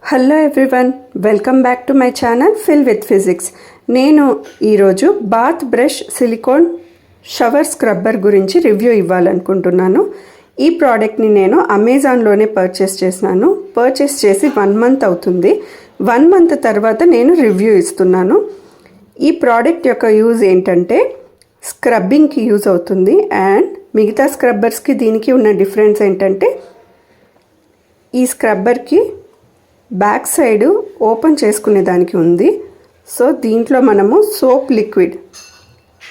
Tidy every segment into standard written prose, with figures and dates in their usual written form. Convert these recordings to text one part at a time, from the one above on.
Hello everyone, welcome back to my channel fill with physics. నేను ఈరోజు bath brush silicone shower scrubber గురించి review ఇవ్వాలనుకుంటున్నాను. ఈ ప్రోడక్ట్ని నేను అమెజాన్లోనే పర్చేస్ చేసినాను. పర్చేస్ చేసి 1 మంత్ అవుతుంది. 1 మంత్ తర్వాత నేను రివ్యూ ఇస్తున్నాను. ఈ ప్రోడక్ట్ యొక్క యూజ్ ఏంటంటే స్క్రబ్బింగ్కి యూజ్ అవుతుంది. అండ్ మిగతా స్క్రబ్బర్స్కి దీనికి ఉన్న డిఫరెన్స్ ఏంటంటే ఈ స్క్రబ్బర్కి బ్యాక్ సైడ్ ఓపెన్ చేసుకునే దానికి ఉంది. సో దీంట్లో మనము సోప్ లిక్విడ్,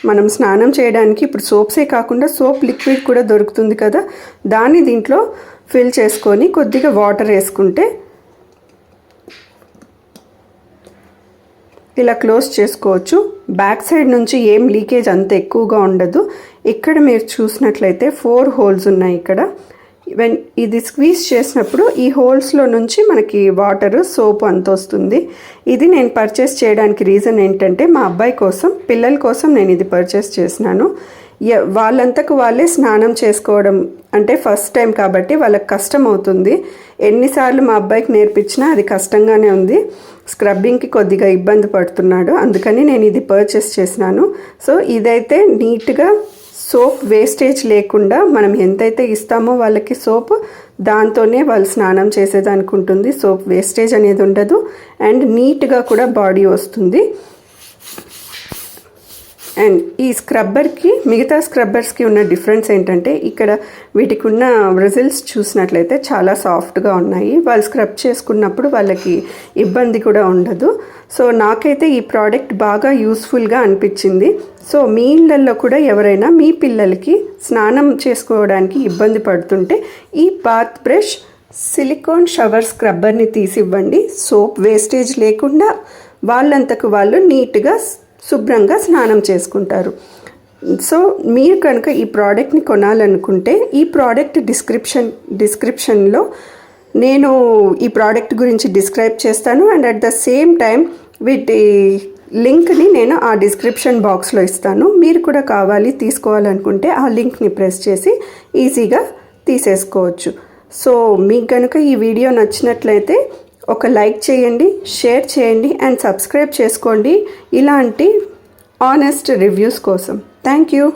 మనం స్నానం చేయడానికి ఇప్పుడు సోప్సే కాకుండా సోప్ లిక్విడ్ కూడా దొరుకుతుంది కదా, దాన్ని దీంట్లో ఫిల్ చేసుకొని కొద్దిగా వాటర్ వేసుకుంటే ఇలా క్లోజ్ చేసుకోవచ్చు. బ్యాక్ సైడ్ నుంచి ఏం లీకేజ్ అంత ఎక్కువగా ఉండదు. ఇక్కడ మీరు చూసినట్లయితే 4 హోల్స్ ఉన్నాయి. ఇక్కడ ఇది స్క్వీజ్ చేసినప్పుడు ఈ హోల్స్లో నుంచి మనకి వాటర్ సోప్ అంత వస్తుంది. ఇది నేను పర్చేస్ చేయడానికి రీజన్ ఏంటంటే మా అబ్బాయి కోసం, పిల్లల కోసం నేను ఇది పర్చేస్ చేసినాను. వాళ్ళంతకు వాళ్ళే స్నానం చేసుకోవడం అంటే ఫస్ట్ టైం కాబట్టి వాళ్ళకి కష్టం అవుతుంది. ఎన్నిసార్లు మా అబ్బాయికి నేర్పించినా అది కష్టంగానే ఉంది. స్క్రబ్బింగ్కి కొద్దిగా ఇబ్బంది పడుతున్నాడు. అందుకని నేను ఇది పర్చేస్ చేసినాను. సో ఇదైతే నీట్గా సోప్ వేస్టేజ్ లేకుండా మనం ఎంతైతే ఇస్తామో వాళ్ళకి సోప్, దాంతోనే వాళ్ళు స్నానం చేసేదానికి ఉంటుంది. సోప్ వేస్టేజ్ అనేది ఉండదు. అండ్ నీట్గా కూడా బాడీ వస్తుంది. అండ్ ఈ స్క్రబ్బర్కి మిగతా స్క్రబ్బర్స్కి ఉన్న డిఫరెన్స్ ఏంటంటే ఇక్కడ వీటికి ఉన్న రిజల్ట్స్ చూసినట్లయితే చాలా సాఫ్ట్గా ఉన్నాయి. వాళ్ళు స్క్రబ్ చేసుకున్నప్పుడు వాళ్ళకి ఇబ్బంది కూడా ఉండదు. సో నాకైతే ఈ ప్రోడక్ట్ బాగా యూస్ఫుల్గా అనిపించింది. సో మీ ఇళ్ళల్లో కూడా ఎవరైనా మీ పిల్లలకి స్నానం చేసుకోవడానికి ఇబ్బంది పడుతుంటే ఈ బాత్ బ్రష్ సిలికాన్ షవర్ స్క్రబ్బర్ని తీసివ్వండి. సోప్ వేస్టేజ్ లేకుండా వాళ్ళంతకు వాళ్ళు నీట్గా శుభ్రంగా స్నానం చేసుకుంటారు. సో మీరు కనుక ఈ ప్రోడక్ట్ని కొనాలనుకుంటే ఈ ప్రోడక్ట్ డిస్క్రిప్షన్లో నేను ఈ ప్రోడక్ట్ గురించి డిస్క్రైబ్ చేస్తాను. And at the same time వీటి లింక్ని నేను ఆ డిస్క్రిప్షన్ బాక్స్లో ఇస్తాను. మీరు కూడా తీసుకోవాలనుకుంటే ఆ లింక్ని ప్రెస్ చేసి ఈజీగా తీసేసుకోవచ్చు. సో మీకు కనుక ఈ వీడియో నచ్చినట్లయితే ఒక లైక్ చేయండి, షేర్ చేయండి అండ్ సబ్స్క్రైబ్ చేసుకోండి ఇలాంటి ఆనెస్ట్ రివ్యూస్ కోసం. Thank you.